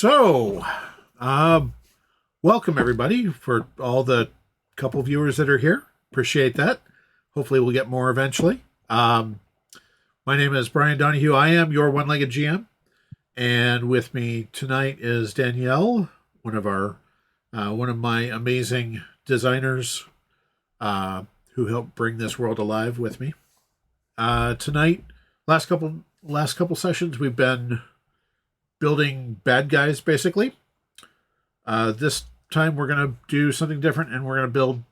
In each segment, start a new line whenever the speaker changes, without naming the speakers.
So, welcome everybody for all the couple viewers that are here. Appreciate that. Hopefully, we'll get more eventually. My name is Brian Donahue. I am your one-legged GM, and with me tonight is Danielle, one of my amazing designers who helped bring this world alive with me. Tonight, last couple sessions, we've been building bad guys, basically. This time we're going to do something different, and we're going to build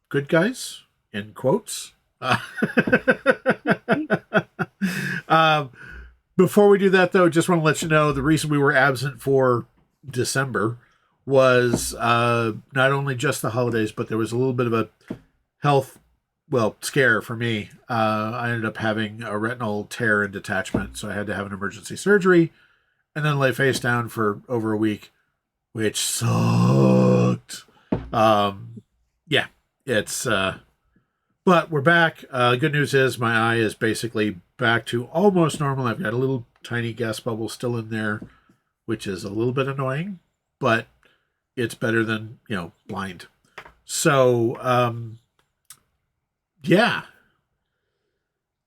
good guys, in quotes. Before we do that, though, just want to let you know the reason we were absent for December was not only just the holidays, but there was a little bit of a health, scare for me. I ended up having a retinal tear and detachment, so I had to have an emergency surgery and then lay face down for over a week, which sucked. But we're back. Good news is my eye is basically back to almost normal. I've got a little tiny gas bubble still in there, which is a little bit annoying, but it's better than, blind. So,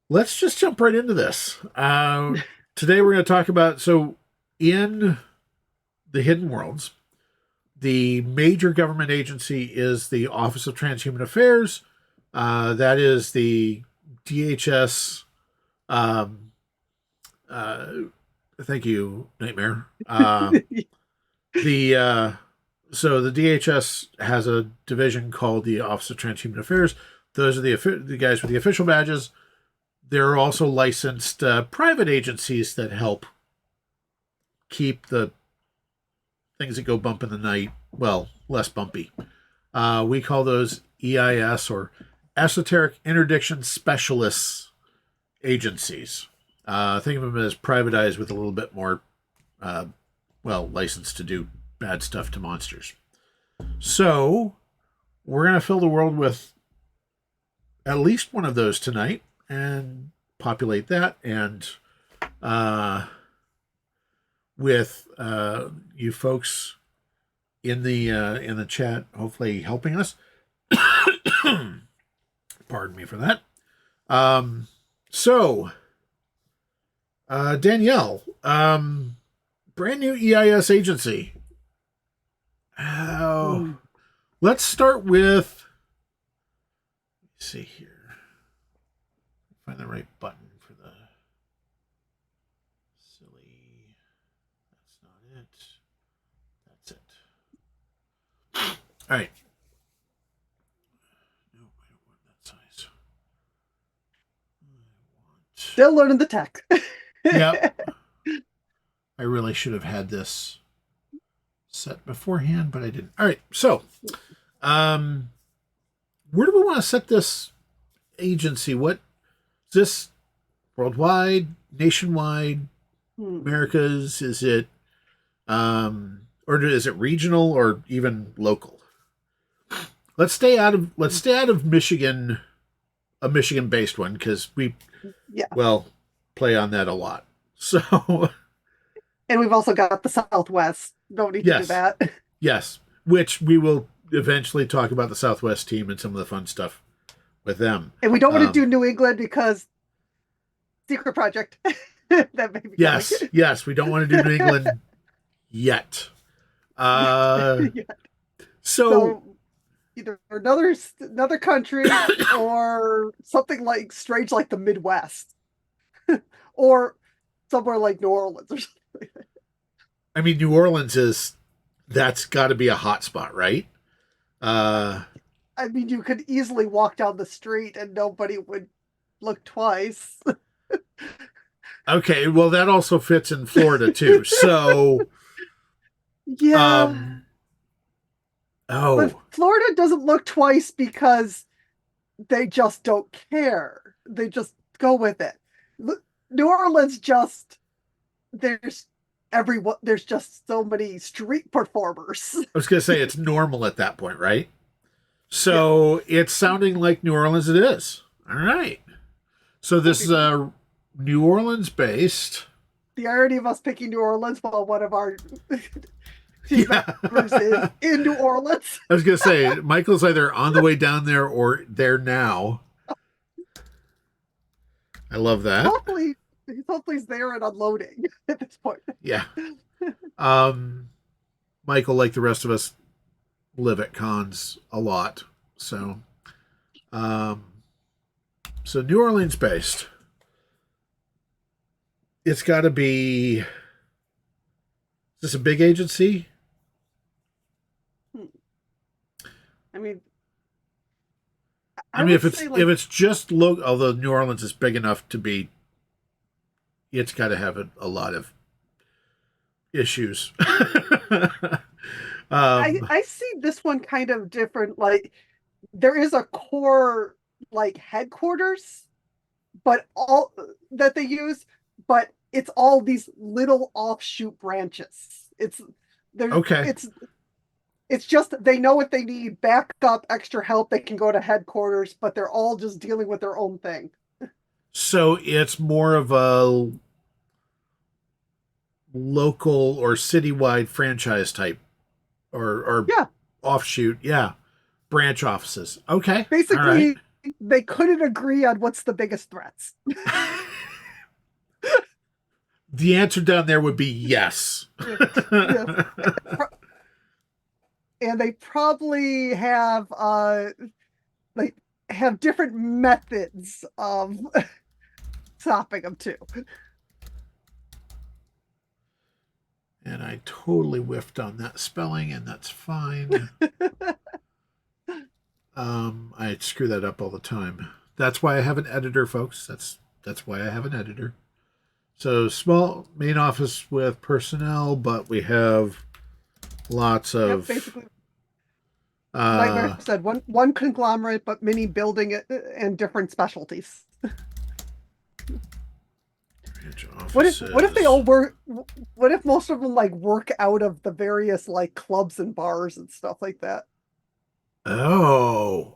let's just jump right into this. Today we're going to talk about, in the Hidden Worlds, the major government agency is the Office of Transhuman Affairs. That is the DHS. Thank you, Nightmare. The DHS has a division called the Office of Transhuman Affairs. Those are the guys with the official badges. There are also licensed private agencies that help keep the things that go bump in the night, less bumpy. We call those EIS, or Esoteric Interdiction Specialists agencies. Think of them as privatized with a little bit more, licensed to do bad stuff to monsters. So, we're going to fill the world with at least one of those tonight and populate that, and with you folks in the chat, hopefully helping us. Pardon me for that. Danielle, brand new EIS agency. Let's start with. Let's see here. Find the right button for the silly. That's not it. That's it. All right. No, I don't want that size.
Still learning the tech.
Yep. I really should have had this set beforehand, but I didn't. All right. So, where do we want to set this agency? What is this? Worldwide, nationwide, Americas? Is it, or is it regional or even local? Let's stay out of Michigan, a Michigan-based one, because we, play on that a lot. So,
and we've also got the Southwest. Don't need to do that.
Yes, which we will eventually talk about the Southwest team and some of the fun stuff with them.
And we don't want to do New England because secret project. That may be
yes, we don't want to do New England yet. So
either another country or something like strange, like the Midwest, or somewhere like New Orleans or something.
I mean, New Orleans that's got to be a hot spot, right?
I mean, you could easily walk down the street and nobody would look twice.
Okay, well, that also fits in Florida too. So,
but Florida doesn't look twice because they just don't care. They just go with it. New Orleans there's just so many street performers.
I was going to say it's normal at that point, right? So it's sounding like New Orleans it is. All right. So this is a New Orleans based
The irony of us picking New Orleans while one of our team
Yeah.
members is in New Orleans.
I was gonna say Michael's either on the way down there or there now. I love that.
Hopefully, hopefully he's there and unloading at this point.
Yeah. Um, Michael, like the rest of us, live at cons a lot. So, um, so New Orleans based. It's got to be. Is this a big agency?
I mean,
I mean, if
like,
it's just although New Orleans is big enough to be, it's got to have a lot of issues.
I see this one kind of different. Like there is a core like headquarters, but all that they use, but it's all these little offshoot branches. It's there.
Okay.
It's just they know what they need, backup, extra help. They can go to headquarters, but they're all just dealing with their own thing.
So it's more of a local or citywide franchise type or
Yeah,
offshoot. Yeah. Branch offices. Okay. All right.
basically, they couldn't agree on what's the biggest threats.
The answer down there would be yes.
Yes. And they probably have like have different methods of stopping them too.
And I totally whiffed on that spelling, and that's fine. I screw that up all the time. That's why I have an editor, folks. That's why I have an editor. So small main office with personnel, but we have lots
Yep,
of
basically, Nightmare said one conglomerate, but many building and different specialties.
branch
What if they all
offices.
work? What if most of them like work out of the various like clubs and bars and stuff like that?
Oh.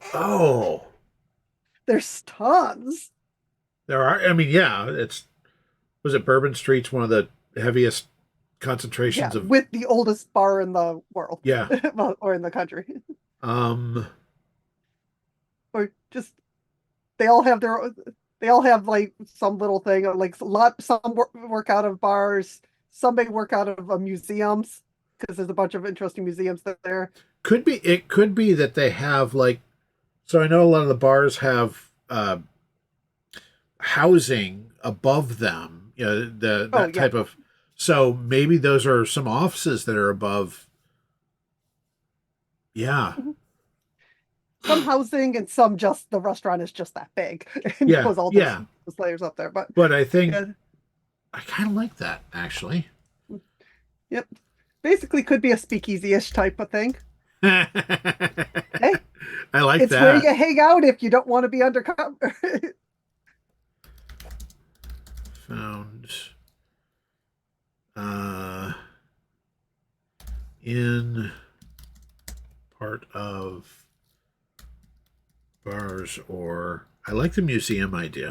There's tons.
There are. I mean, yeah. It's was it Bourbon Street's one of the heaviest
Yeah,
concentrations of.
with the oldest bar in the world,
Yeah.
well, or in the country,
Um.
or just they all have their they all have like some little thing like a lot some work out of bars, some may work out of museums because there's a bunch of interesting museums there.
Could be. It could be that they have like. So I know a lot of the bars have housing above them. You know,
Oh
that
yeah.
type of. So maybe those are some offices that are above. Yeah.
Mhm. Some housing and some just the restaurant is just that big and
Yeah.
goes all
Yeah.
those layers up there. But
But I think
yeah,
I kind of like that actually.
yep. Basically could be a speakeasy-ish type of thing.
I
Hey,
like
it's where
that.
you hang out if you don't want to be undercover.
Found uh, in part of bars or I like the museum idea.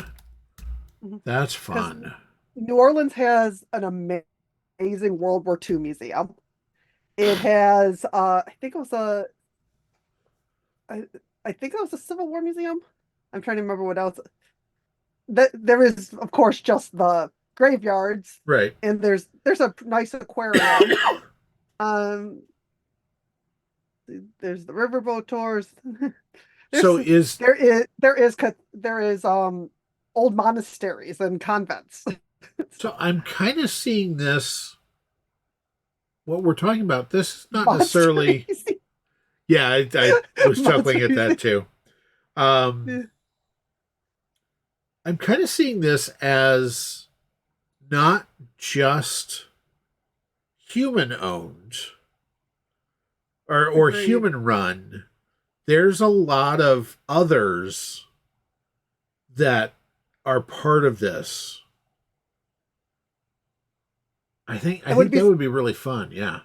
That's
Because
fun.
New Orleans has an amazing World War II museum. It has I think it was I, I think it was a Civil War museum. I'm trying to remember what else. That there is, of course, just the graveyards,
Right.
and there's a nice aquarium. Um, there's the riverboat tours. There's
So is
there is old monasteries and convents.
so I'm kind of seeing this what we're talking about. This is not necessarily.
Monsters.
Yeah, I was chuckling at
Monsters.
that too. Um, I'm kind of seeing this as not just human owned or
Agreed.
human run. There's a lot of others that are part of this. I
It would
think
be
that would be really fun. Yeah.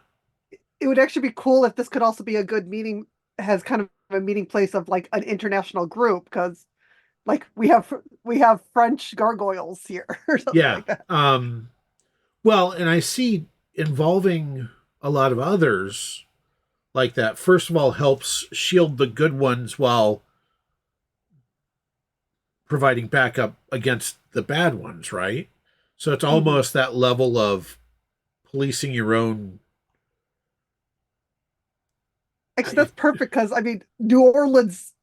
it would actually be cool if this could also be a good meeting has kind of a meeting place of like an international group because like we have French gargoyles here or something
Yeah.
like that.
Well, and I see involving a lot of others like that, first of all, helps shield the good ones while providing backup against the bad ones, right? So it's
Mhm.
almost that level of policing your own.
Actually, that's perfect because I mean, New Orleans,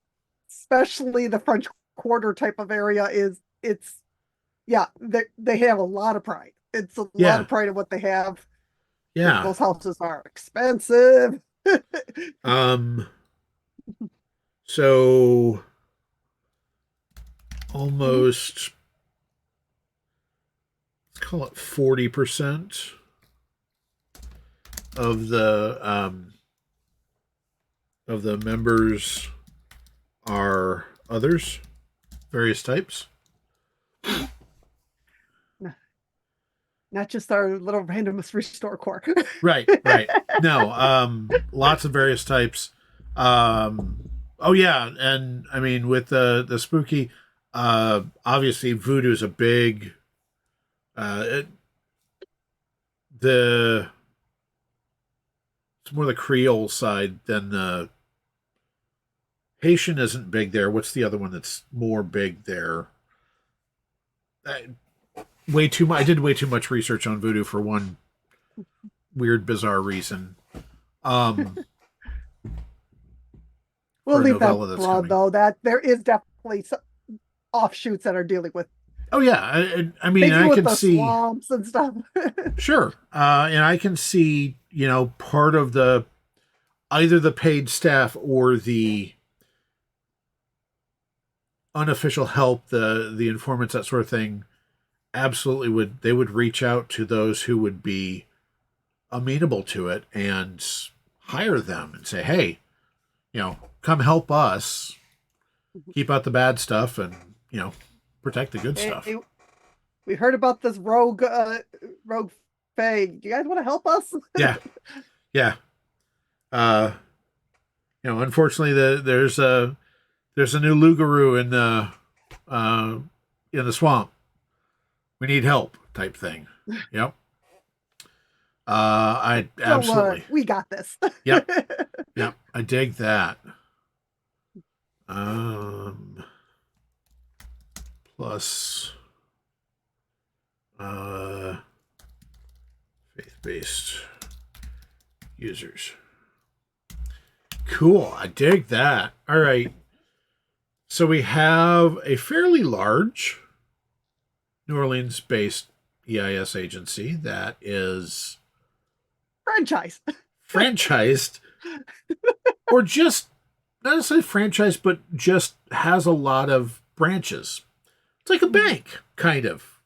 especially the French Quarter type of area, is it's yeah, they have a lot of pride. It's a lot
Yeah,
of pride in what they have.
yeah.
Those houses are expensive.
Um, so
Mhm.
almost, let's call it 40% of the members are others, various types.
Not just our little randomest restore core.
Right, right. No, lots of various types. Oh yeah, and I mean with the spooky, obviously voodoo is a big. It, the it's more the Creole side than the Haitian isn't big there. What's the other one that's more big there? I, way too much. I did way too much research on voodoo for one weird, bizarre reason. Um,
We'll
for a
leave that
novella that's
broad
coming.
though. That there is definitely some offshoots that are dealing with
Oh yeah, I mean,
they deal
I
with
can
the
see.
swamps and stuff.
Sure. And I can see, part of the either the paid staff or the unofficial help, the informants, that sort of thing, absolutely would reach out to those who would be amenable to it and hire them and say, hey, come help us keep out the bad stuff and, protect the good stuff.
Hey, we heard about this rogue fae. Do you guys want to help us?
Yeah. Yeah. Uh, unfortunately there's a new Lugaroo uh in the swamp. We need help type thing. Yep. I
Don't worry,
absolutely.
we got this.
Yep. Yep. I dig that. Um, plus uh, faith-based users. Cool. I dig that. All right. So we have a fairly large New Orleans-based EIS agency that is
Franchise.
franchised, or just not necessarily franchised, but just has a lot of branches. It's like a bank, kind of,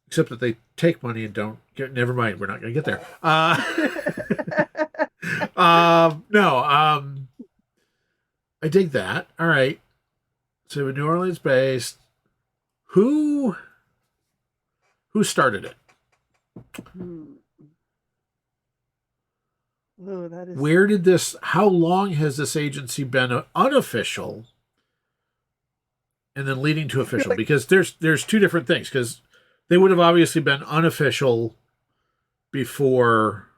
except that they take money and don't get. Never mind, we're not going to get there. No, I dig that. All right, so New Orleans based. Who who started it?
Hmm. Oh, that is
Where did this? How long has this agency been unofficial, and then leading to
I feel
official?
like
Because there's two different things. Because they would have obviously been unofficial before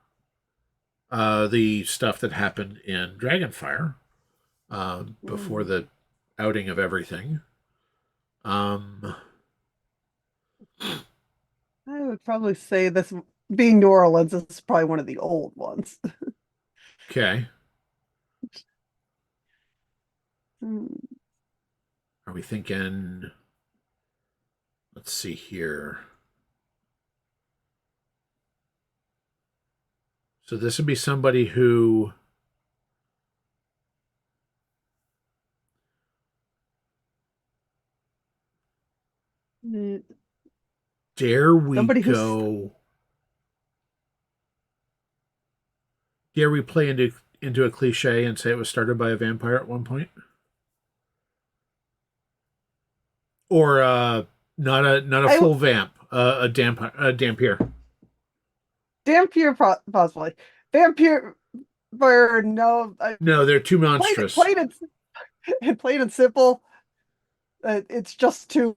the stuff that happened in Dragonfire, before
mm,
the outing of everything. Um,
I would probably say this being New Orleans is probably one of the old ones.
okay.
Hmm.
Are we thinking? Let's see here. So this would be somebody who dare we
Somebody who's
go? Dare we play into a cliche and say it was started by a vampire at one point, or not a
I
full vamp, a dampier.
Dampier possibly. Vampire no
No, they're too
plain
monstrous.
plain and plain and simple. It's just too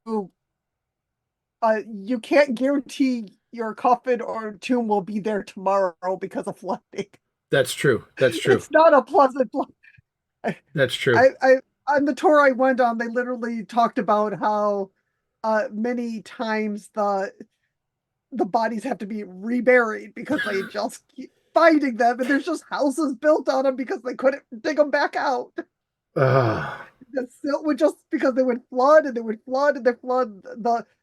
you can't guarantee your coffin or tomb will be there tomorrow because of flooding.
That's true. That's true.
It's not a pleasant. I,
That's true.
I on the tour I went on, they literally talked about how many times the bodies have to be reburied because they just keep finding them, and there's just houses built on them because they couldn't dig them back out.
Ah,
The silt would just because they would flood and they would flood and they flood.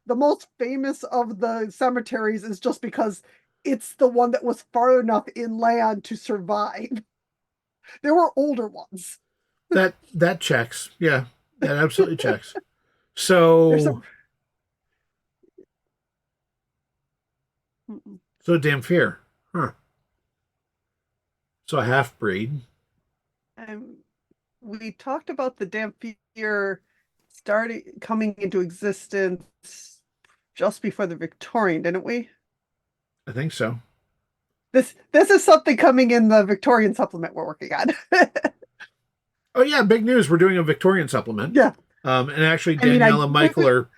The most famous of the cemeteries is just because it's the one that was far enough inland to survive. There were older ones.
that checks. Yeah, that absolutely checks.
There's
So
some.
so Dampier, huh? So a half breed.
Um, we talked about the Dampier starting coming into existence just before the Victorian, didn't we?
I think so.
This is something coming in the Victorian supplement we're working on.
Oh yeah, big news. We're doing a Victorian supplement.
Yeah,
And actually
I mean, I
Danielle and Michael are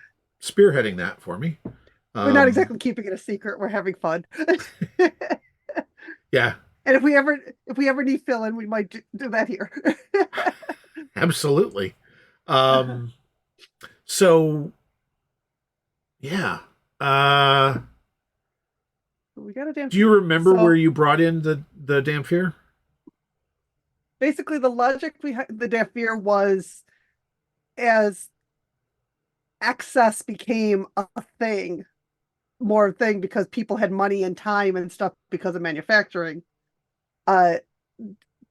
spearheading that for me.
we're not
Um,
exactly keeping it a secret. We're having fun.
yeah,
And if we ever need fill in, we might do that here.
absolutely. Um, so yeah.
We got a damn
Do you remember where
so
you brought in the Dampier?
basically the logic behind the Dampier was as excess became a thing, more thing because people had money and time and stuff because of manufacturing. Uh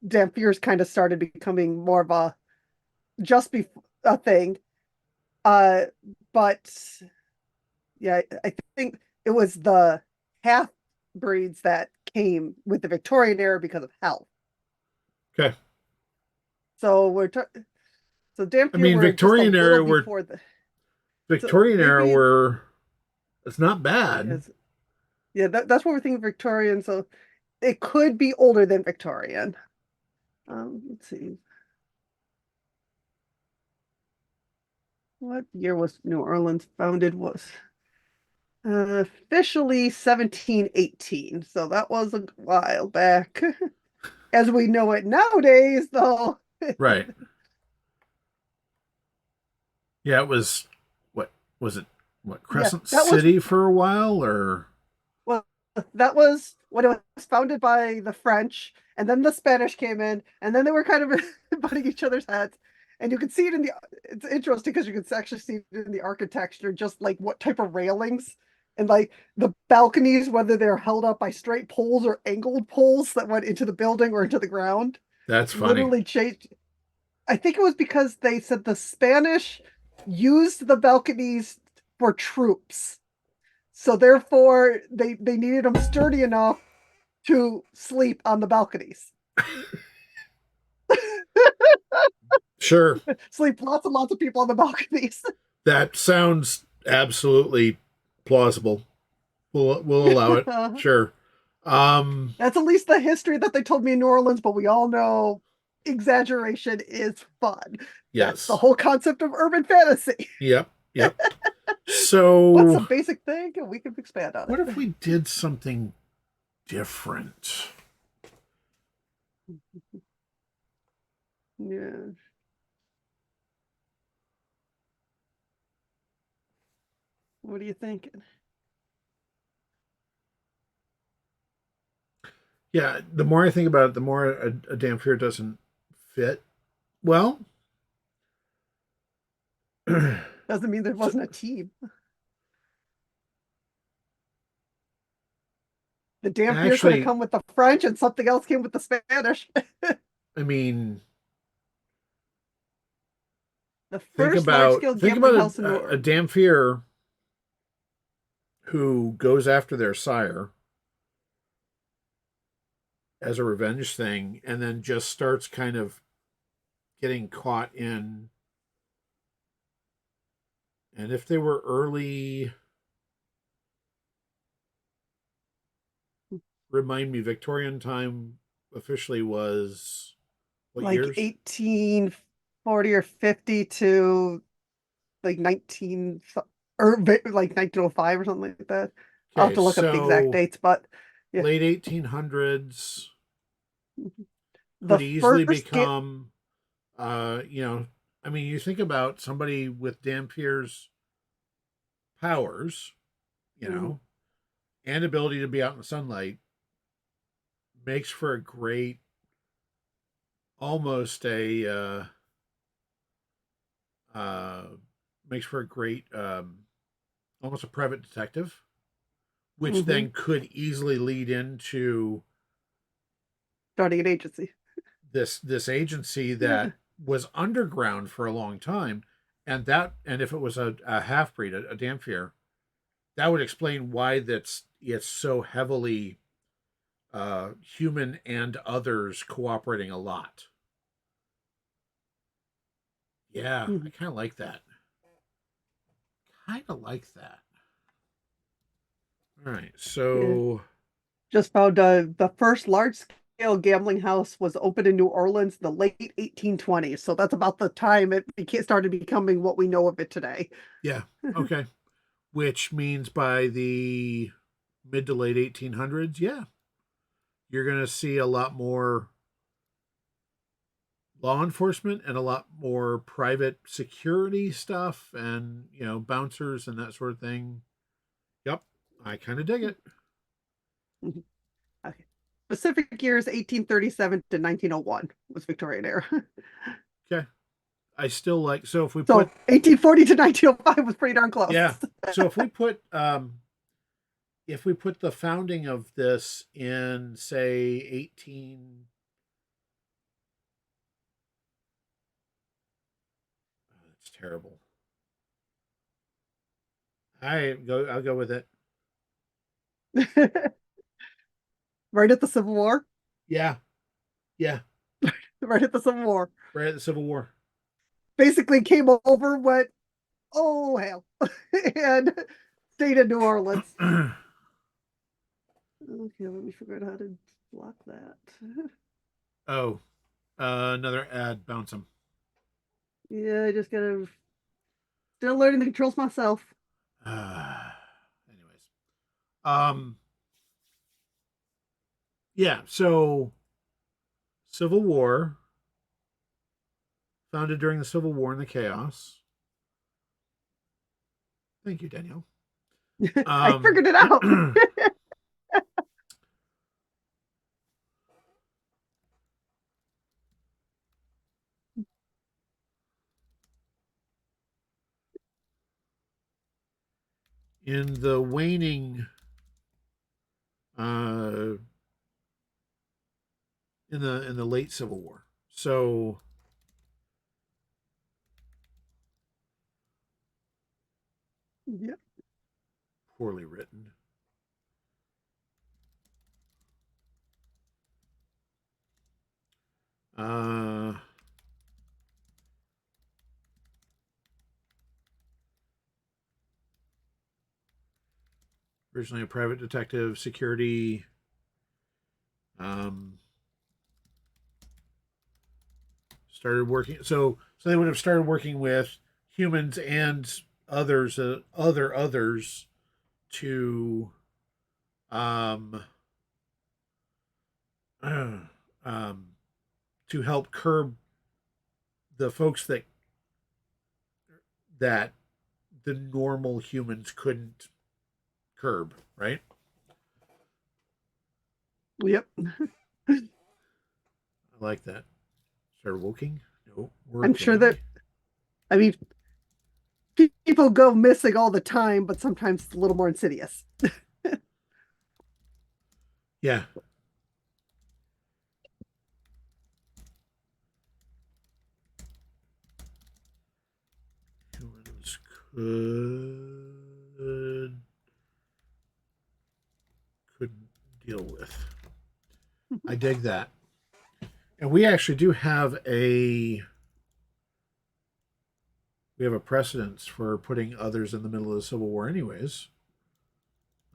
Dampiers kind of started becoming more of a just be a thing. Uh but yeah, I think it was the half breeds that came with the Victorian era because of health.
Okay.
So so
I
Dampier
mean,
were just a little before the so
Victorian era
maybe
were it's not bad.
yes, yeah, that's what we're thinking Victorian. So it could be older than Victorian. Let's see, what year was New Orleans founded? Was officially 1718. So that was a while back. As we know it nowadays, though.
Right. Yeah, it was what was it? What
Yeah,
Crescent
that was
City for a while or
well, that was when it was founded by the French, and then the Spanish came in, and then they were kind of butting each other's heads. And you can see it in the. It's interesting because you can actually see it in the architecture, just like what type of railings and like the balconies, whether they're held up by straight poles or angled poles that went into the building or into the ground,
that's funny.
literally changed. I think it was because they said the Spanish used the balconies for troops. So therefore, they needed them sturdy enough to sleep on the balconies.
Sure.
Sleep lots and lots of people on the balconies.
That sounds absolutely plausible. We'll allow it. Sure. Um,
That's at least the history that they told me in New Orleans, but we all know exaggeration is fun. That's the
yes.
whole concept of urban fantasy.
Yep. Yep.
What's
So
a basic thing? We can expand on
what if
it.
we did something different?
Yeah. What are you thinking?
Yeah, the more I think about it, the more a damn fear doesn't fit. Well,
Doesn't mean there
so,
wasn't a team. The Dampier could have
actually,
come with the French and something else came with the Spanish.
I mean,
The first large scale
think
gambling
about
house in New
a
Orleans.
damn fear who goes after their sire as a revenge thing, and then just starts kind of getting caught in. And if they were early, remind me, Victorian time officially was what
Like
years?
1840 or 50 to like 19. or like 1905 or something like that. I'll have
Okay,
to look up the exact
so
dates, but yeah.
late 1800s
The
could easily
first ga-
become, I mean, you think about somebody with Dampier's powers, you
Mhm.
know, and ability to be out in the sunlight makes for a great, almost a, uh, makes for a great, almost a private detective, which
Mhm.
then could easily lead into
Starting an agency.
this agency
Yeah.
that was underground for a long time, and if it was a half breed, a Dampier, that would explain why that's it's so heavily human and others cooperating a lot. Yeah, I
Mhm.
kind of like that. Kind of like that. All right,
Yeah.
so
Just found the first large scale gambling house was opened in New Orleans in the late 1820s. So that's about the time started becoming what we know of it today.
yeah, okay, which means by the mid to late 1800s, yeah, you're gonna see a lot more law enforcement and a lot more private security stuff and bouncers and that sort of thing. Yep, I kind of dig it.
Okay. Specific years 1837 to 1901 was Victorian era.
Okay, I still like, so if we
So
put,
1840 to 1905 was pretty darn close.
yeah, so if we put the founding of this in, say, 18, oh, that's terrible. I'll go with it.
Right at the Civil War.
Yeah, yeah,
Right at the Civil War.
right at the Civil War.
Basically came over, went, oh hell, and stayed in New Orleans. Okay, let me figure out how to block that.
Oh, another ad, bounce him.
Yeah, I just gotta still learning the controls myself.
Anyways, um, yeah, so Civil War, founded during the Civil War and the chaos. Thank you, Danielle.
I
Um,
figured it out.
in the waning, uh, in the late Civil War, so
Yeah.
poorly written. Uh, Originally a private detective, security. Um, Started working. So they would have started working with humans and others to um, um, to help curb the folks that the normal humans couldn't curb. Right?
Yep.
I like that. Started working. No,
I'm sure that,
working.
I mean, people go missing all the time, but sometimes it's a little more insidious.
Yeah. Humans couldn't deal with. I dig that. And we actually do have a precedence for putting others in the middle of the Civil War, anyways.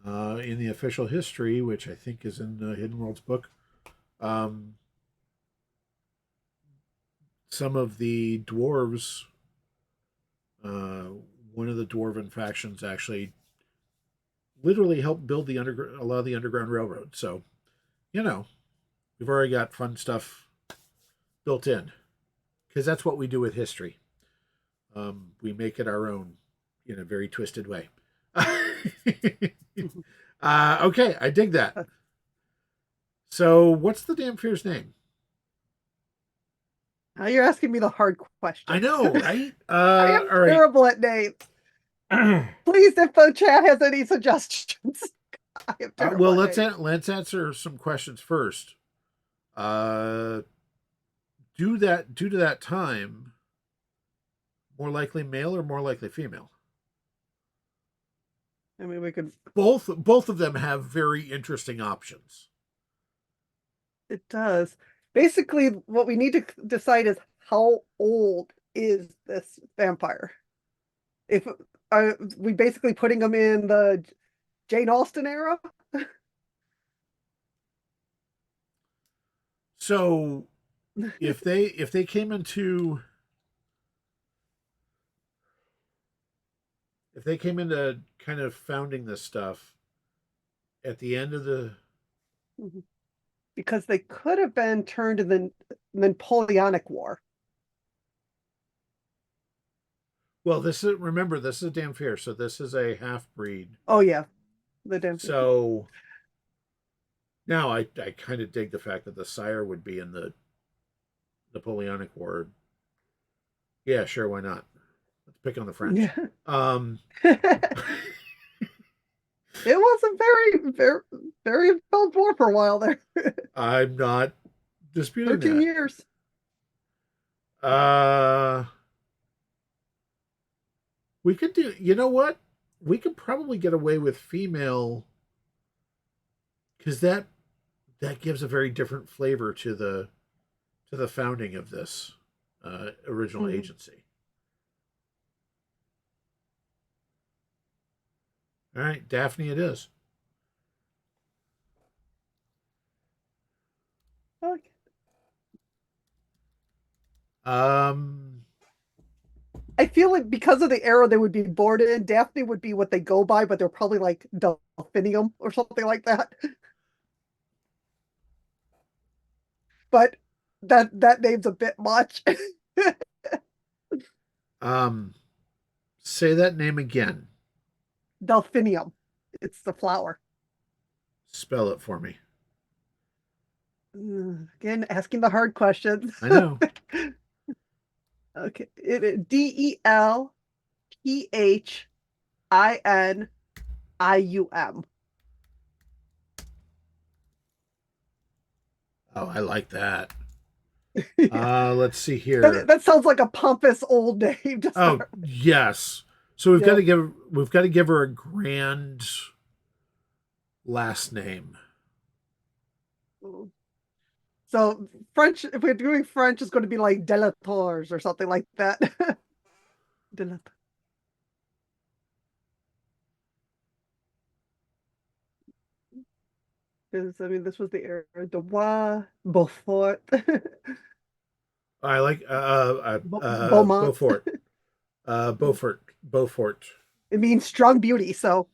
In the official history, which I think is in the Hidden Worlds book, um, some of the dwarves uh, one of the dwarven factions actually literally helped build a lot of the Underground Railroad. So, you know, we've already got fun stuff built in because that's what we do with history. We make it our own in a very twisted way. Okay, I dig that. So, what's the damn fear's name?
Now you're asking me the hard
I
questions.
know, right?
I am
All right.
terrible at names. Please, if the chat has any suggestions, I am terrible
Well,
at names.
let's answer some questions first. Uh, due to that time, more likely male or more likely female?
I mean, we could.
Both of them have very interesting options.
It does. Basically, what we need to decide is how old is this vampire? If are we basically putting them in the Jane Austen era?
So if they came into if they came into kind of founding this stuff at the end of the
Because they could have been turned in the Napoleonic War.
well, this is remember this is damn fair. So this is a half breed.
Oh yeah, the damn.
So now I kind of dig the fact that the sire would be in the Napoleonic War. Yeah, sure, why not? Let's pick on the French.
Yeah.
Um,
It was a very involved war for a while there.
I'm not disputing
13
that.
years.
Uh, we could do. You know what? We could probably get away with female because that gives a very different flavor to the founding of this original agency. All right, Daphne, it is.
Okay.
Um,
I feel like because of the era they would be born in, Daphne would be what they go by, but they're probably like Delphinium or something like that. But that name's a bit much.
um, say that name again.
Delphinium. It's the flower.
Spell it for me.
Again, asking the hard questions.
I know.
Okay. Delphinium.
Oh, I like that. Let's see
that,
here.
that sounds like a pompous old name to
Oh,
start.
yes. So we've got to give her a grand last name.
So French, if we're doing French, it's going to be like Delators or something like that. Delator. Because I mean, this was the era. De Bois, Beaufort,
I like
Beaumont.
Beaufort. Beaufort.
It means strong beauty. So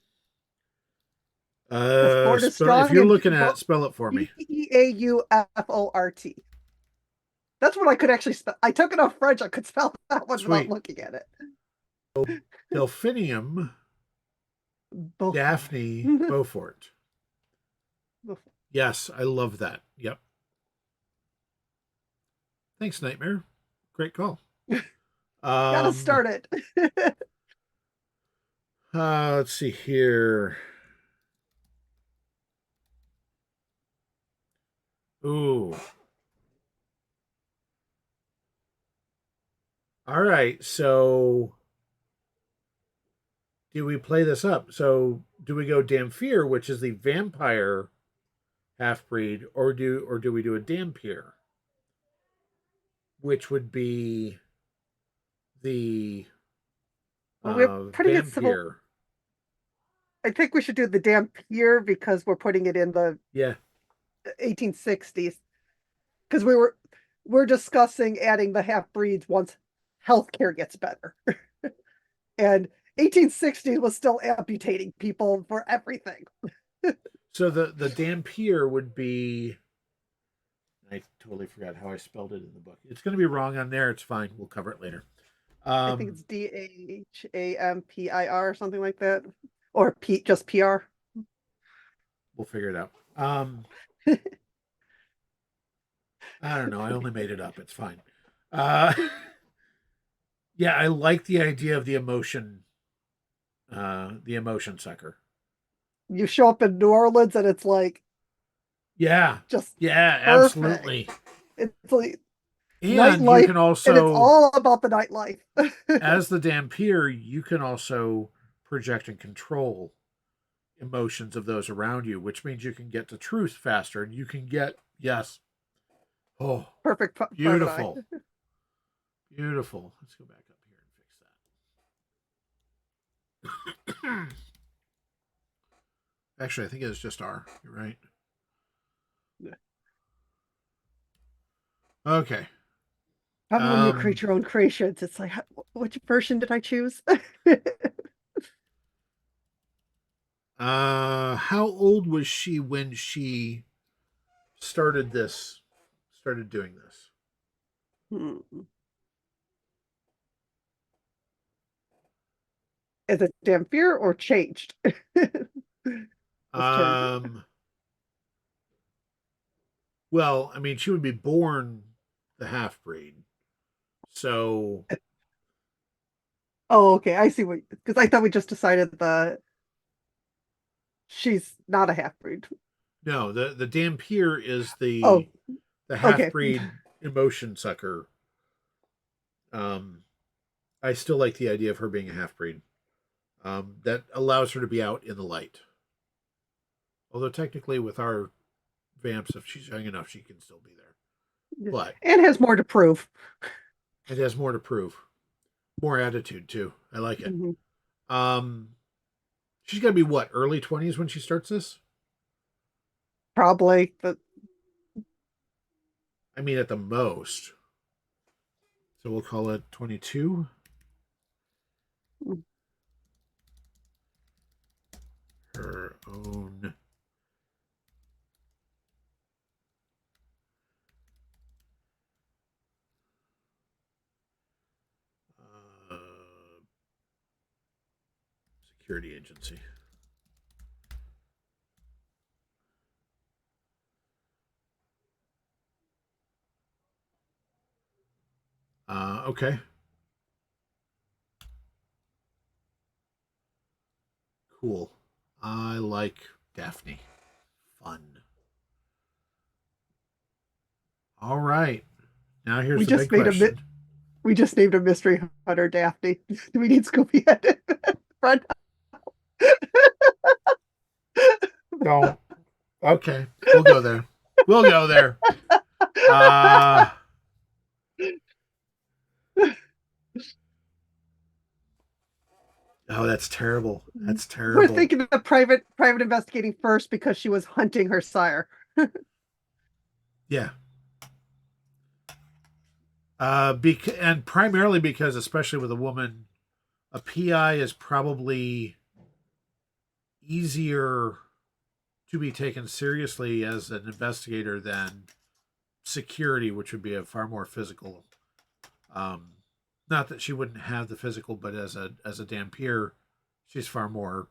because Fort is
If
strong
you're
and
looking at it, spell it for me.
Beaufort. That's what I could actually spell. I took enough French, I could spell that one without
Sweet.
looking at it.
Delphinium
Beaufort.
Daphne Beaufort. Yes, I love that. Yep. Thanks, Nightmare. Great call.
Gotta start it.
Let's see here. Ooh. All right. So, do we play this up? So, do we go Damphir, which is the vampire half breed, or do we do a Dampier, which would be the
Well, we're putting it civil.
vampire?
I think we should do the Dampier because we're putting it in the
Yeah.
1860s. Because we're discussing adding the half breeds once healthcare gets better. And 1860s was still amputating people for everything.
So the Dampier would be. I totally forgot how I spelled it in the book. It's going to be wrong on there. It's fine. We'll cover it later.
I think it's DHAMPIR or something like that, or just PR.
We'll figure it out. I don't know. I only made it up. It's fine. Yeah, I like the idea of the emotion sucker.
You show up in New Orleans and it's like
Yeah,
just
yeah,
perfect.
absolutely.
It's like
And you
nightlife,
can
and it's
also,
all about the nightlife.
as the Dampier, you can also project and control emotions of those around you, which means you can get to truth faster and you can get, yes. Oh,
Perfect private eye.
beautiful. Beautiful. Let's go back up here and fix that. Actually, I think it was just R. You're right.
Yeah.
Okay.
Probably when you create your own creations, it's like, which version did I choose?
How old was she when she started this? Started doing this?
Hmm. Is it Dampier or changed? Was turned.
Well, I mean, she would be born the half breed, so
Oh, okay. I see what, because I thought we just decided that she's not a half breed.
no. The Dampier is
Oh,
the half
okay.
breed emotion sucker. Um, I still like the idea of her being a half breed. That allows her to be out in the light. Although technically, with our vamps, if she's young enough, she can still be there. But
And has more to prove.
it has more to prove, more attitude too. I like it.
Mm-hmm.
Um, she's gonna be what, early 20s when she starts this?
Probably, but
I mean, at the most. So we'll call it 22. Her own. Uh, Security agency. Okay. Cool. I like Daphne. Fun. All right. Now here's
we
the big
just made a
question.
we just named a mystery hunter Daphne. Do we need Scooby headed friend?
Don't. Okay. We'll go there. We'll go there. Uh oh, that's terrible. That's
We're
terrible.
thinking of private investigating first because she was hunting her sire.
Yeah. And primarily because, especially with a woman, a PI is probably easier to be taken seriously as an investigator than security, which would be a far more physical. Um, Not that she wouldn't have the physical, but as a Dampier, she's far more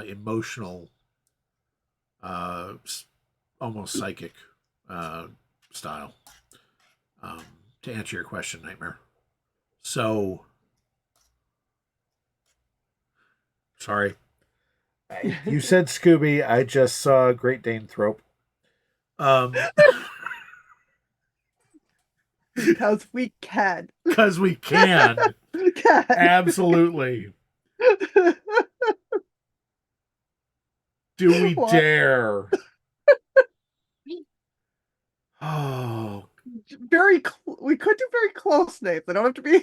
emotional, uh, almost psychic uh, style. Um, to answer your question, Nightmare. So sorry. You said Scooby. I just saw Great Dane Thrope. Um,
Because we can.
because we can.
We can.
Absolutely. Do we
What?
dare? Oh,
We could do very close names. They don't have to be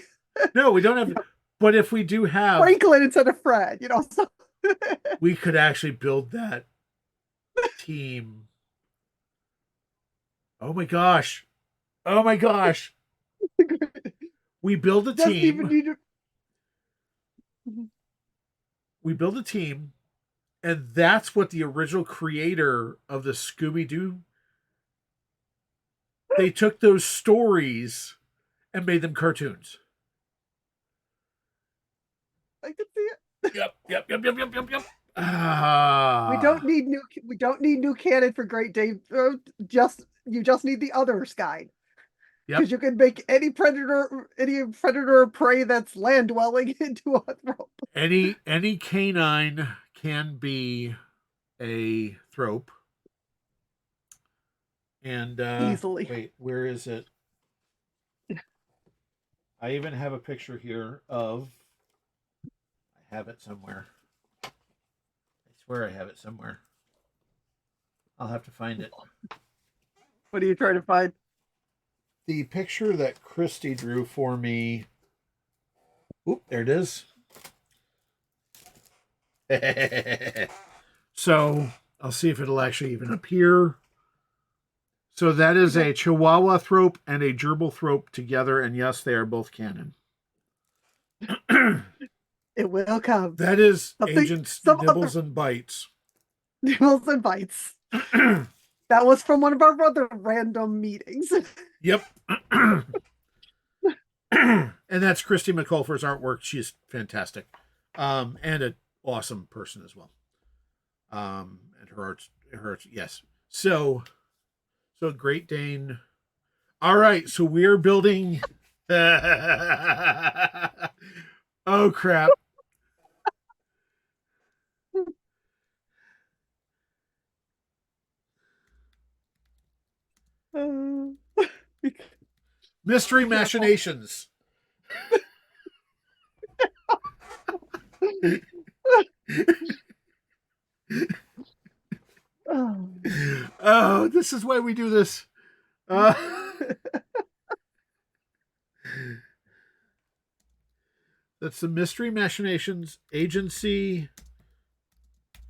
no, we don't have.
you know,
But if we do have,
Franklin instead of Fred, so
we could actually build that team. Oh my gosh. Oh my gosh. We build a
doesn't even
team.
need to
we build a team, and that's what the original creator of the Scooby-Doo, they took those stories and made them cartoons.
I can see it.
Yep.
We don't need new canon for Great Dane. You just need the others guide. Because
Yep.
you can make any predator or prey that's land dwelling into a thrope.
Any canine can be a thrope. And
Easily.
wait, where is it? I even have a picture here of. I have it somewhere. I swear I have it somewhere. I'll have to find it.
What are you trying to find?
The picture that Christy drew for me. Oop, there it is. So I'll see if it'll actually even appear. So that is a Chihuahua thrope and a gerbil thrope together, and yes, they are both canon.
It will come.
That is
Something,
Agents
some
Nibbles
other
and Bites.
nibbles and bites. That was from one of our other random meetings.
Yep. And that's Christy McCulfer's artwork. She's fantastic. And an awesome person as well. And her art's, yes. So Great Dane. All right, so we're building. Oh crap. Mystery Machinations. Oh, this is why we do this. That's the Mystery Machinations Agency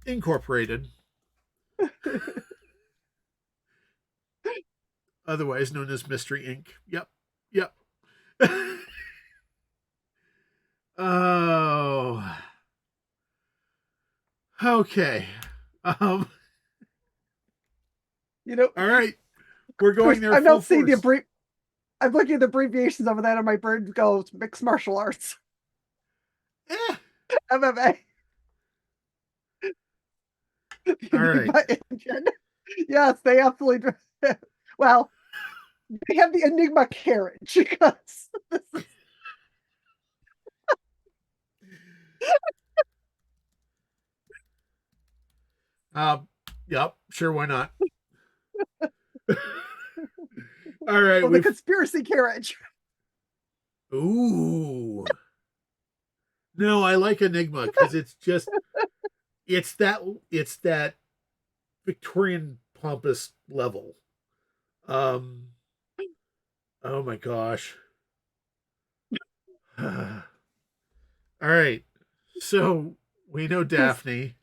Incorporated, otherwise known as Mystery Inc. Yep. Oh, okay. All right, we're going there.
I'm
full
not seeing
force.
I'm looking at the abbreviations over that, and my brain goes mixed martial arts, MMA.
All right.
Engine. Yes, they absolutely. Well, they have the Enigma carriage because
Yep, sure, why not? All right,
the conspiracy carriage.
Ooh. No, I like Enigma because it's that Victorian pompous level. Oh my gosh. All right. So we know Daphne.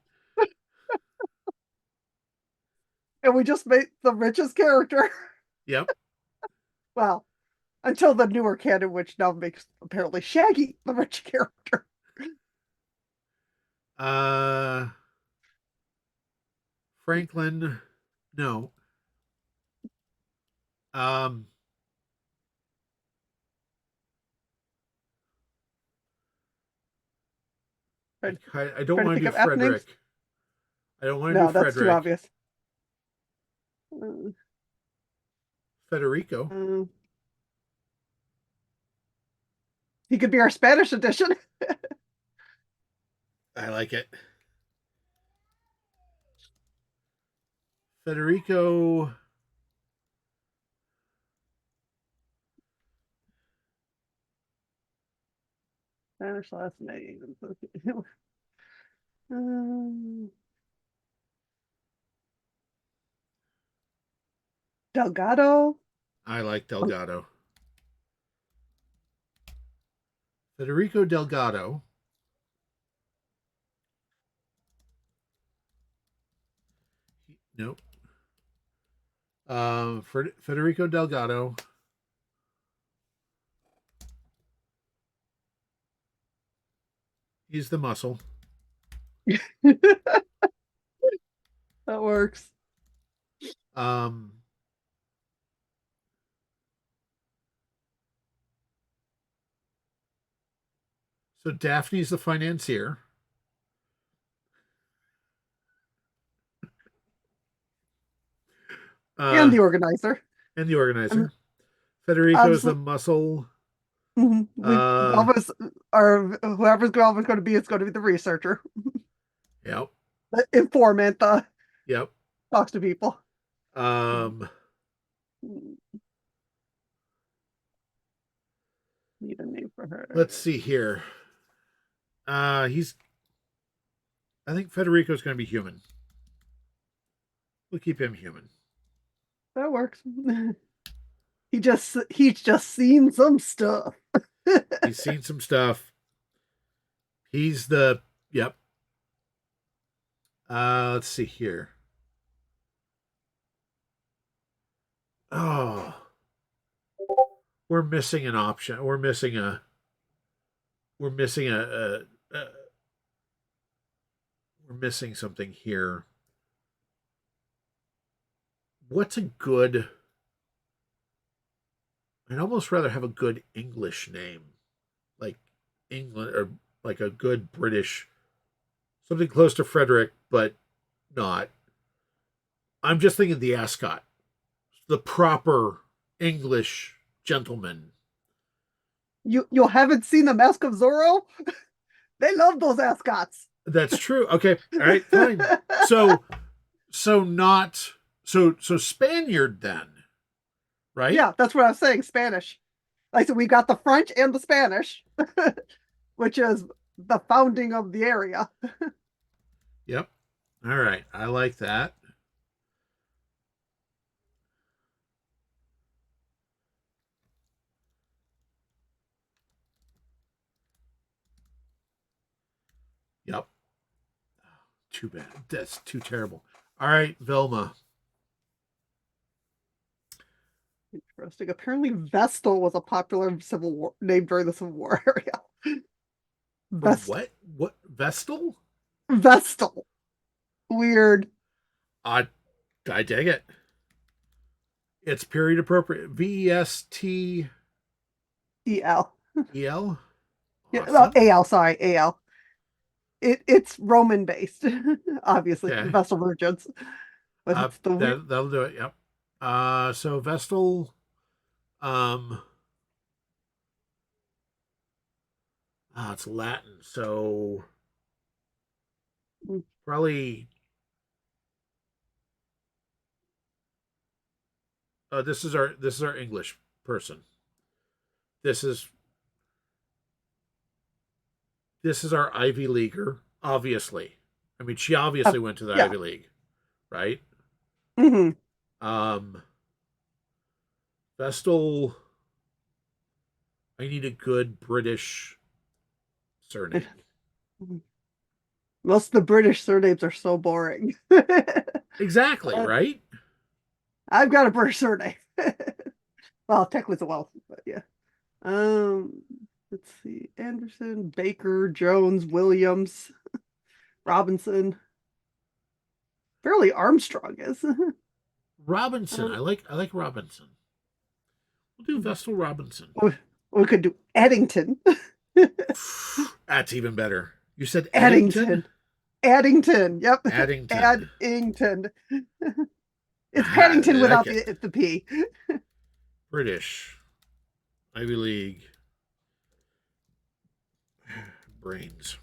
And we just made the richest character.
Yep.
Well, until the newer canon, which now makes apparently Shaggy the rich character.
Franklin. No. Um I don't
Trying to
want to
think
do
of F names.
Frederick. I don't want to
No,
do
that's too
Frederick.
obvious.
Federico.
He could be our Spanish edition.
I like it. Federico.
Spanish last name. Delgado.
I like Delgado. Federico Delgado. Nope. Federico Delgado. He's the muscle.
That works.
Um, so Daphne's the financier,
And
uh,
the organizer.
and the
I'm
organizer. Federico's the
obviously
muscle.
we
Uh,
Galva's or whoever's Galva's going to be, it's going to be the researcher,
yep,
the informant, the
yep.
talks to people.
Um,
Need a name for
let's
her.
see here. He's. I think Federico's going to be human. We'll keep him human.
That works. He's just seen some stuff.
He's seen some stuff. He's the. Yep. Let's see here. Oh, we're missing an option. We're missing a. We're missing a we're missing something here. What's a good? I'd almost rather have a good English name, like England, or like a good British, something close to Frederick, but not. I'm just thinking the ascot, the proper English gentleman.
You haven't seen the Mask of Zorro? They love those ascots.
That's true. Okay, all right, fine. So, so not so Spaniard then, right?
Yeah, that's what I was saying. Spanish. Like I said, we got the French and the Spanish, which is the founding of the area.
Yep. All right, I like that. Yep. Too bad. That's too terrible. All right, Velma.
Interesting. Apparently, Vestal was a popular Civil War name during the Civil War area.
For
Vestal.
what? What Vestal?
Vestal. Weird.
I I dig it. It's period appropriate. VESTEL.
EL. Yeah, well,
Awesome.
AL, sorry, AL. It's Roman based, obviously, the
Okay.
Vestal Virgins. But it's the weird.
That'll do it. Yep. So Vestal. Um. It's Latin. So probably. This is our English person. This is this is our Ivy Leaguer. Obviously, I mean she obviously went to the
Yeah.
Ivy League, right?
Hmm.
Um. Vestal. I need a good British surname.
Most of the British surnames are so boring.
Exactly, right?
I've got a British surname. Well, technically it's a Welsh, but yeah. Um, let's see. Anderson, Baker, Jones, Williams, Robinson. Fairly Armstrong is.
Robinson. I like Robinson. We'll do Vestal Robinson.
we we could do Eddington.
That's even better. You said Eddington?
Eddington. Addington. Yep.
Addington.
Addington. It's
Ah, I
Paddington
like
without
it.
the P.
British. Ivy League. Brains.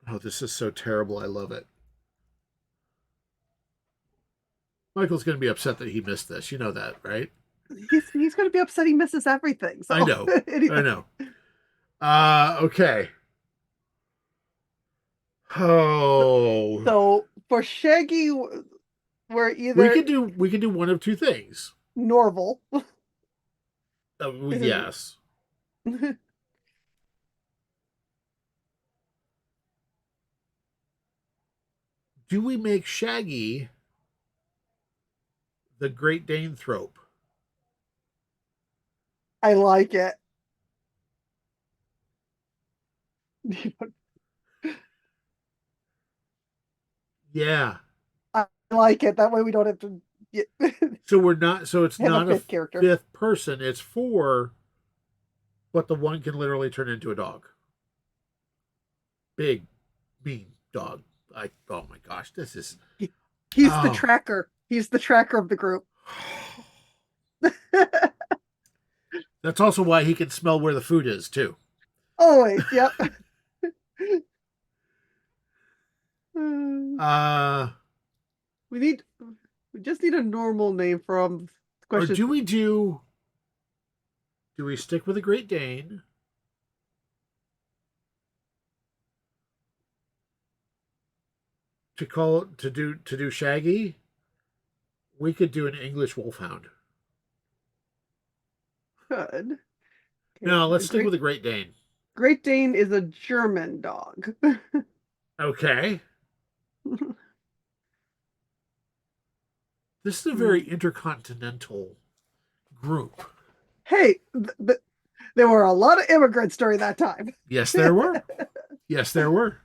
Oh, this is so terrible. I love it. Michael's going to be upset that he missed this. You know that, right?
He's going to be upset he misses everything.
I
So
know. I
anything.
know. Okay. Oh,
So for Shaggy, we're
we
either
could do one of two things.
Norval.
Yes. Do we make Shaggy the Great Dane Thrope?
I like it.
Yeah.
I like it. That way we don't have to
So we're not. So it's
have a
not a
fifth character.
fifth person. It's four, but the one can literally turn into a dog. Big, mean dog. Oh my gosh, this is
He, he's the
oh.
tracker. He's the tracker of the group.
That's also why he can smell where the food is too.
Always, yep. we
Uh,
need we just need a normal name from the
or
question.
do we stick with a Great Dane? To do Shaggy? We could do an English Wolfhound.
Good. Okay.
No, let's
A
stick with a Great Dane.
Great Dane is a German dog.
Okay. This is a very
Hmm.
intercontinental group.
Hey, there were a lot of immigrants during that time.
Yes, there were. Yes, there were.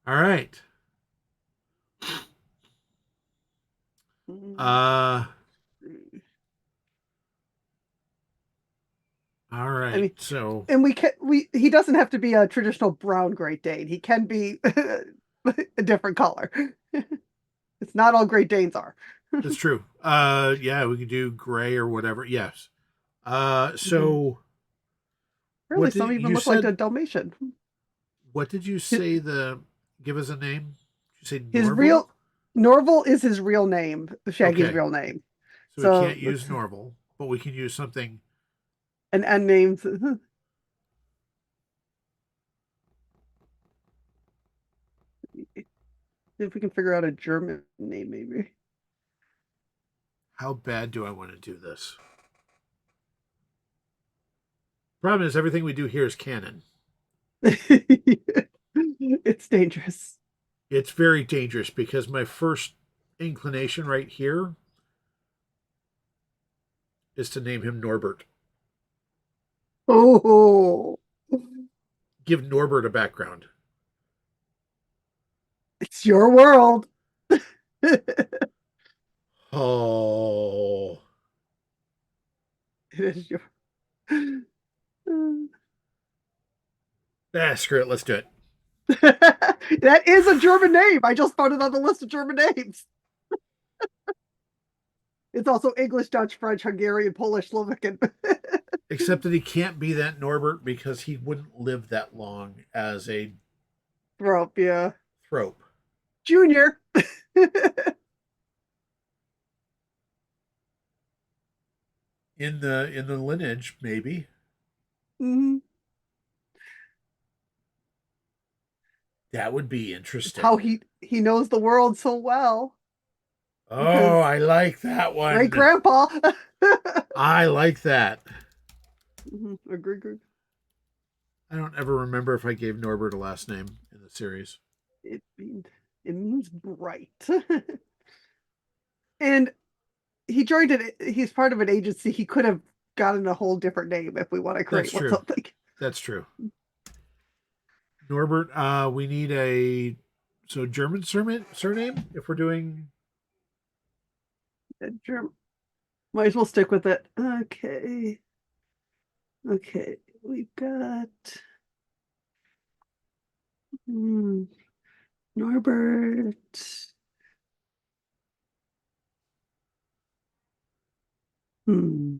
All right. Uh all
I
right.
mean,
So
and we he doesn't have to be a traditional brown Great Dane. He can be a different color. It's not all Great Danes are.
that's true. Yeah, we could do gray or whatever. Yes.
Mhm.
So
Really, some even
you
look like a
said
Dalmatian.
what did you
His,
say the give us a name? Did you say
his
Norval?
real Norval is his real name, Shaggy's
Okay.
real name.
So we
So
can't use
it's
Norval, but we can use something.
an N names. If we can figure out a German name, maybe.
How bad do I want to do this? Problem is everything we do here is canon.
It's dangerous.
It's very dangerous because my first inclination right here is to name him Norbert.
Oh,
Give Norbert a background.
it's your world. It
Oh,
is your.
screw it. Let's do it.
That is a German name. I just found it on the list of German names. It's also English, Dutch, French, Hungarian, Polish, Slovakian.
Except that he can't be that Norbert because he wouldn't live that long as a
Rope, yeah.
thrope.
Junior.
In the lineage, maybe.
Mhm.
That would be
It's how
interesting.
he knows the world so well
Oh,
because
I like that
great
one.
grandpa.
I like that.
Agree, agree.
I don't ever remember if I gave Norbert a last name in the series.
It means it means bright. And he joined it. He's part of an agency. He could have gotten a whole different name if we want to
That's
create one
true.
something.
That's true. Norbert, we need a German surname if we're doing.
German. Might as well stick with it. Okay. Okay. We've got hmm, Norbert. Hmm.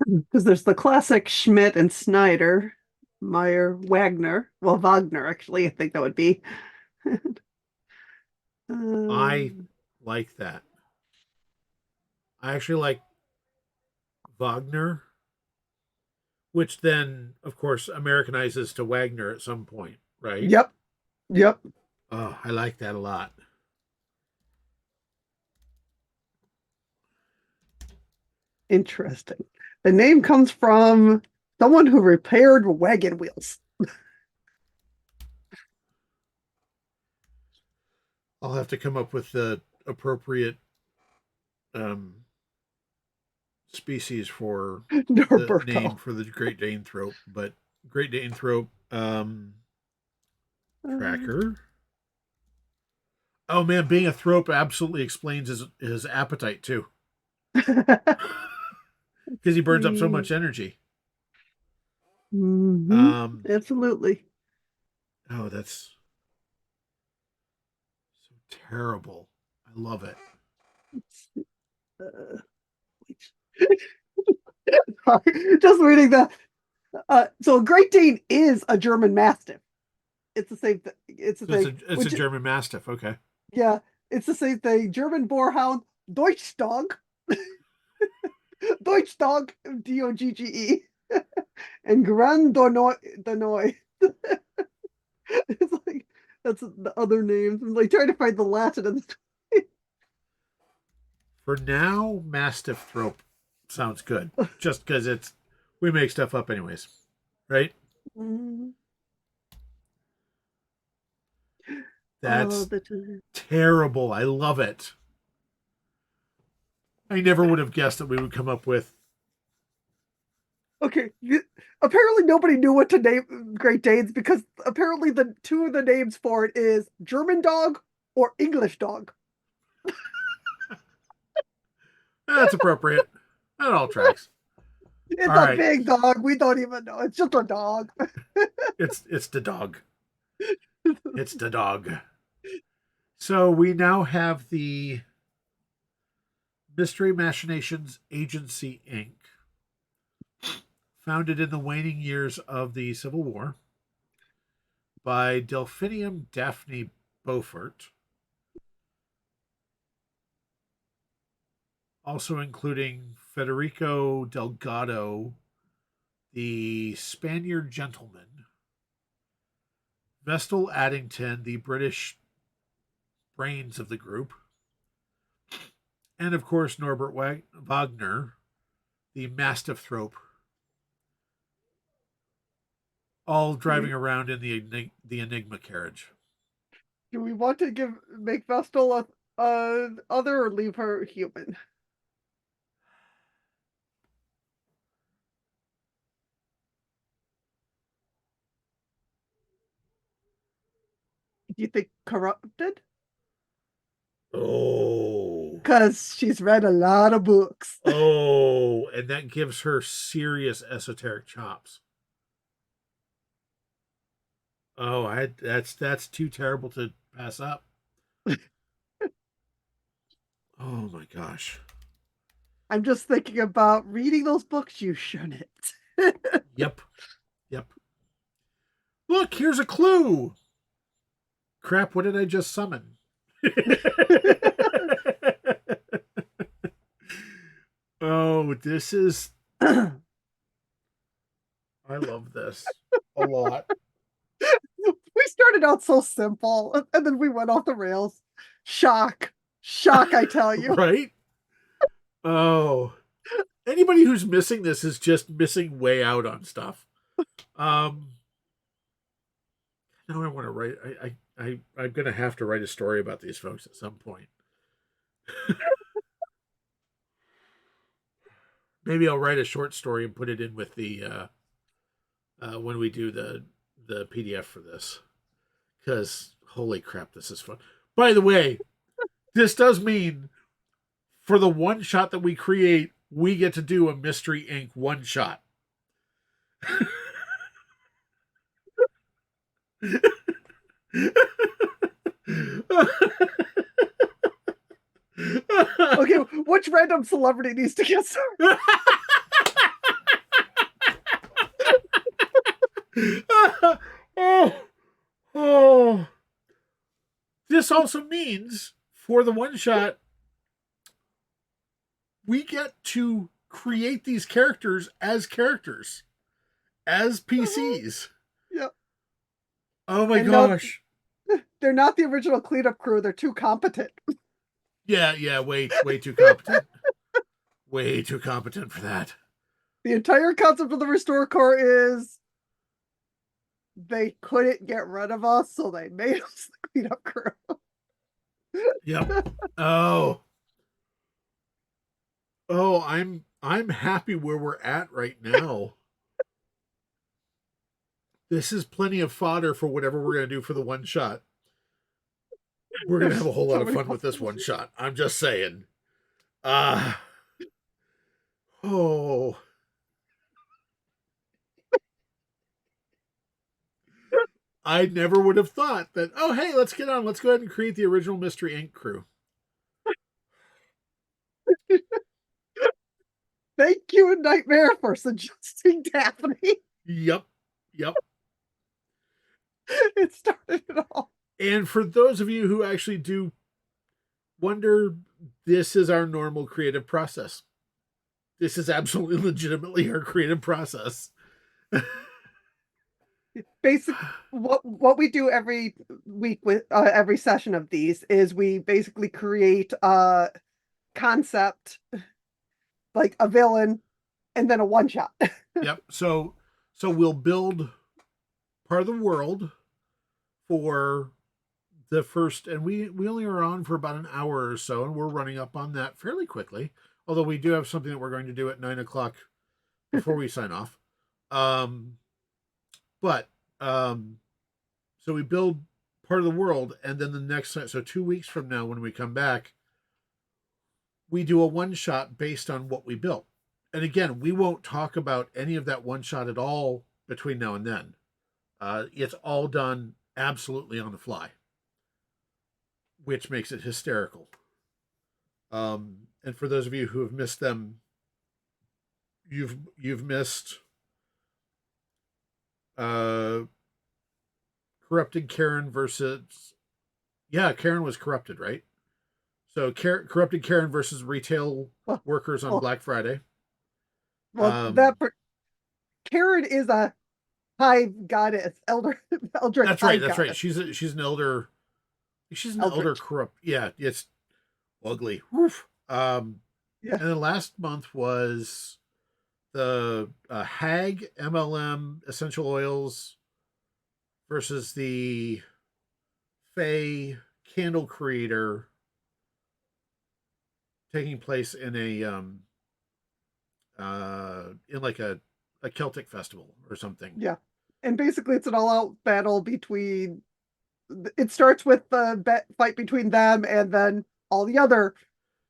Because there's the classic Schmidt and Snyder, Meyer, Wagner. Well, Wagner, actually, I think that would be.
I
um,
like that. I actually like Wagner, which then, of course, Americanizes to Wagner at some point, right?
yep. Yep.
Oh, I like that a lot.
Interesting. The name comes from someone who repaired wagon wheels.
I'll have to come up with the appropriate um, species for the
Norberto.
name for the Great Dane throat, but Great Dane throat
Uh,
tracker. Oh man, being a thrope absolutely explains his appetite too, because he burns up so much energy.
hmm
Um,
Absolutely.
oh, that's so terrible. I love it.
Uh, just reading that. So a Great Dane is a German Mastiff. It's the same thing. It's the
So it's
thing.
a
Which,
German Mastiff. Okay.
yeah, it's the same thing. German Boarhound, Deutschdog, Deutschdog, Dogge, and Grand Danois. It's like that's the other names. I'm like trying to find the Latin of the.
For now, Mastiff thrope sounds good, just because it's we make stuff up anyways, right?
Oh,
That's
the
terrible. I love it. I never would have guessed that we would come up with.
okay. Apparently, nobody knew what to name Great Danes because apparently the two of the names for it is German dog or English dog.
That's appropriate. That all tracks.
It's
All
a
right,
big dog. We don't even know. It's just a dog.
it's the dog. It's the dog. So we now have the Mystery Machinations Agency Inc., founded in the waning years of the Civil War by Delphinium Daphne Beaufort, also including Federico Delgado, the Spaniard gentleman, Vestal Addington, the British brains of the group, and of course Norbert Wagner, the Mastiff Thrope, all
Do
driving
we
around in the Enigma carriage.
do we want to make Vestal a other or leave her human? Do you think corrupted?
Oh,
Because she's read a lot of books.
oh, and that gives her serious esoteric chops. Oh, that's too terrible to pass up. Oh my gosh.
I'm just thinking about reading those books. You shouldn't.
Yep, yep. Look, here's a clue. Crap, what did I just summon? Oh, this is. I love this a lot.
We started out so simple and then we went off the rails. Shock. Shock, I tell you.
Right? Oh, anybody who's missing this is just missing way out on stuff. Um, now I want to write. I'm gonna have to write a story about these folks at some point. Maybe I'll write a short story and put it in with the when we do the PDF for this. Because holy crap, this is fun. By the way, this does mean for the one shot that we create, we get to do a Mystery Inc. one shot.
Okay, which random celebrity needs to get started?
oh, oh. This also means for the one shot, we get to create these characters, as PCs.
Yeah.
Oh my
And no,
gosh.
they're not the original cleanup crew. They're too competent.
Yeah, way too competent. Way too competent for that.
The entire concept of the Restore Corps is they couldn't get rid of us, so they made us the cleanup crew.
Yep. Oh. Oh, I'm happy where we're at right now. This is plenty of fodder for whatever we're going to do for the one shot. We're going to have
There's
a whole lot
so
of
many
fun with this one
possibilities.
shot. I'm just saying. Uh, oh, I never would have thought that, oh, hey, let's get on. Let's go ahead and create the original Mystery Inc. crew.
Thank you, Nightmare, for suggesting Daphne.
Yep. Yep.
It started it all.
And for those of you who actually do wonder, this is our normal creative process. This is absolutely legitimately our creative process.
Basic what we do every week with every session of these is we basically create a concept, like a villain, and then a one shot.
Yep. So we'll build part of the world for the first, and we only are on for about an hour or so, and we're running up on that fairly quickly. Although we do have something that we're going to do at 9 o'clock before we sign off. Um, but so we build part of the world, and then the next, so 2 weeks from now when we come back, we do a one shot based on what we built. And again, we won't talk about any of that one shot at all between now and then. It's all done absolutely on the fly, which makes it hysterical. And for those of you who have missed them, you've missed uh, corrupted Karen versus, yeah, Karen was corrupted, right? So corrupted Karen versus retail
well,
workers on
well,
Black Friday.
well, Karen is a hive goddess, eldritch
That's right.
hive
That's right.
goddess,
She's an elder. She's an elder
eldritch.
corrupt. Yeah, it's ugly. Woof.
Yeah,
And then last month was the Hag MLM essential oils versus the Fey candle creator, taking place in a in like a Celtic festival or something.
yeah, and basically it's an all-out battle between. It starts with the fight between them, and then all the other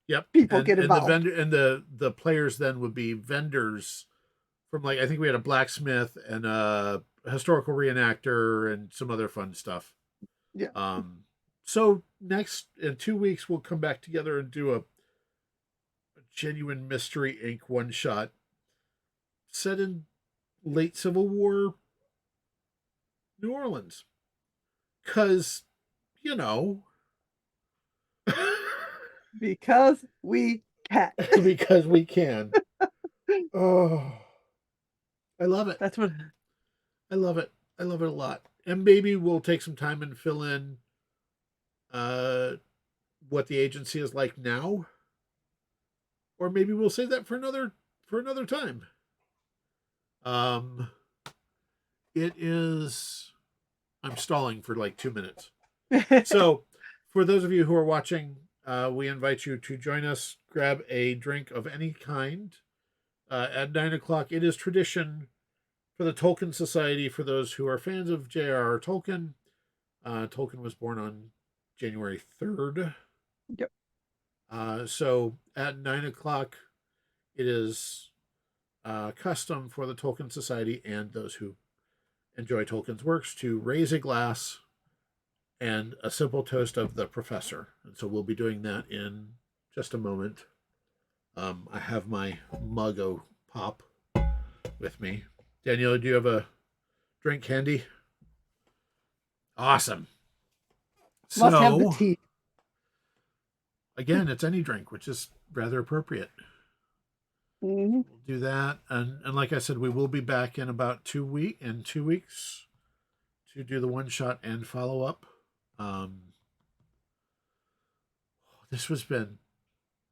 Yep.
people
And
get
the
involved.
vendor and the players then would be vendors from, like, I think we had a blacksmith and a historical reenactor and some other fun stuff.
Yeah,
So next in 2 weeks we'll come back together and do a genuine Mystery Inc. one shot set in late Civil War New Orleans. Cause, you know,
because we can.
because we can. Oh, I love it.
That's what.
I love it. I love it a lot. And maybe we'll take some time and fill in uh, what the agency is like now, or maybe we'll save that for another time. Um, it is. I'm stalling for like 2 minutes. So, for those of you who are watching, we invite you to join us. Grab a drink of any kind at 9 o'clock. It is tradition for the Tolkien Society. For those who are fans of J.R.R. Tolkien, Tolkien was born on January 3rd.
Yep.
So at 9 o'clock, it is custom for the Tolkien Society and those who enjoy Tolkien's works to raise a glass and a simple toast of the professor. And so we'll be doing that in just a moment. I have my Muggo Pop with me. Daniela, do you have a drink handy? Awesome.
Must have the
So,
tea.
again, it's any drink, which is rather appropriate.
Mm-hmm.
We'll do that, and like I said, we will be back in about 2 weeks to do the one shot and follow up. Um, this has been,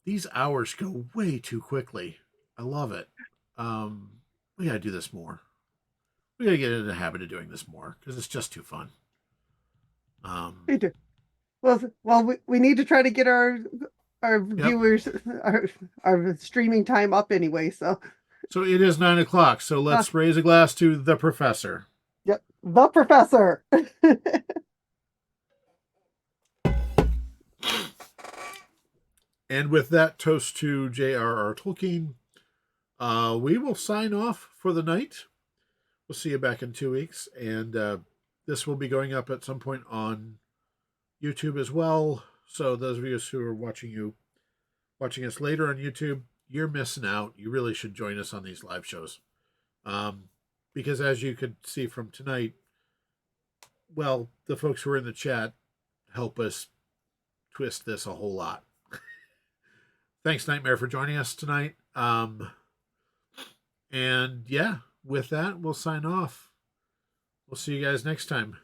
these hours go way too quickly. I love it. We gotta do this more. We gotta get into the habit of doing this more because it's just too fun.
We do. Well, we need to try to get our
Yep.
viewers our streaming time up anyway. So
So it is 9 o'clock. So
uh,
let's raise a glass to the professor.
yep. The professor.
And with that toast to J.R.R. Tolkien, we will sign off for the night. We'll see you back in 2 weeks. And this will be going up at some point on YouTube as well. So those of you who are watching us later on YouTube, you're missing out. You really should join us on these live shows. Because as you could see from tonight, well, the folks who are in the chat help us twist this a whole lot. Thanks, Nightmare, for joining us tonight. And yeah, with that, we'll sign off. We'll see you guys next time.